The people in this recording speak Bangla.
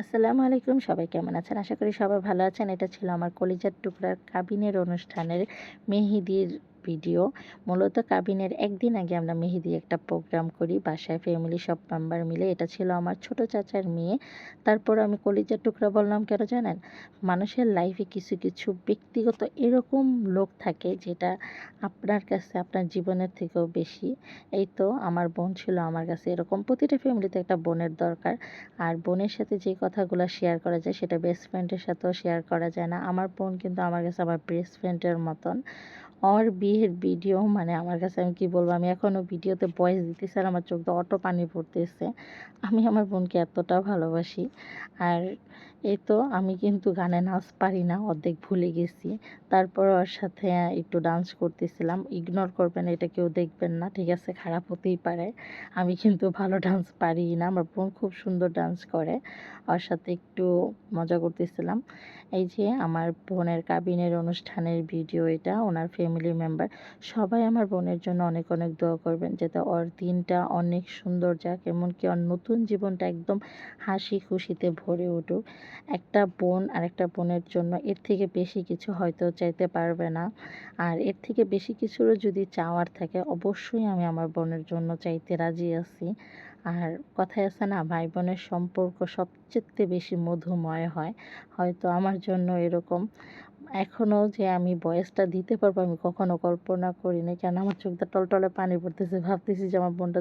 আসসালামু আলাইকুম। সবাই কেমন আছেন? আশা করি সবাই ভালো আছেন। এটা ছিল আমার কলিজার টুকরার কাবিনের অনুষ্ঠানের মেহেদির ভিডিও। মূলত কাবিনের একদিন আগে আমরা মেহেদির একটা প্রোগ্রাম করি বাসায় ফ্যামিলি সব মেম্বার মিলে। এটা ছিল আমার ছোট চাচার মেয়ে। তারপর আমি কলিজার টুকরা বললাম কেন জানেন? মানুষের লাইফে কিছু, কিছু ব্যক্তিগত এরকম লোক থাকে যেটা আপনার কাছে আপনার জীবনের থেকেও বেশি। এই তো আমার বোন ছিল আমার কাছে এরকম। প্রতিটা ফ্যামিলিতে একটা বোনের দরকার। আর বোনের সাথে যে কথাগুলো শেয়ার করা যায় সেটা বেস্ট ফ্রেন্ডের সাথেও শেয়ার করা যায় না। আমার বোন কিন্তু আমার কাছে আমার বেস্ট ফ্রেন্ডের মতন। ওর বিয়ের ভিডিও মানে আমার কাছে আমি কি বলবো, আমি এখনও ভিডিওতে ভয়েস দিতেছি আর আমার চোখ দিয়ে অটো পানি পড়তেছে। আমি আমার বোনকে এতটা ভালোবাসি। আর এই তো আমি কিন্তু গানে নাচ পারি না, অর্ধেক ভুলে গেছি। তারপর ওর সাথে একটু ডান্স করতেছিলাম। ইগনোর করবেন, এটা কেউ দেখবেন না, ঠিক আছে? খারাপ হতেই পারে। আমি কিন্তু ভালো ডান্স পারি না। আমার বোন খুব সুন্দর ডান্স করে। ওর সাথে একটু মজা করতেছিলাম। এই যে আমার বোনের কাবিনের অনুষ্ঠানের ভিডিও এটা। ওনার ফ্যামিলি মেম্বার সবাই আমার বোনের জন্য অনেক, অনেক দোয়া করবেন যাতে ওর দিনটা অনেক সুন্দর যাক। এমনকি ওর নতুন জীবনটা একদম হাসি খুশিতে ভরে উঠুক। একটা বোন আরেকটা বোনের জন্য এর থেকে বেশি কিছু হয়তো চাইতে পারবে না। আর এর থেকে বেশি কিছুরও যদি চাওয়ার থাকে অবশ্যই আমি আমার বোনের জন্য চাইতে রাজি আছি। আর কথায় আছে না, ভাই বোনের সম্পর্ক সবচেয়ে বেশি মধুময় হয়। হয়তো আমার জন্য এরকম এখনও যে আমি ভয়েসটা দিতে পারবো আমি কখনো কল্পনা করিনি। কেন আমার চোখ দিয়ে টলটলে পানি পড়তেছে। ভাবতেছি যে আমার বোনটা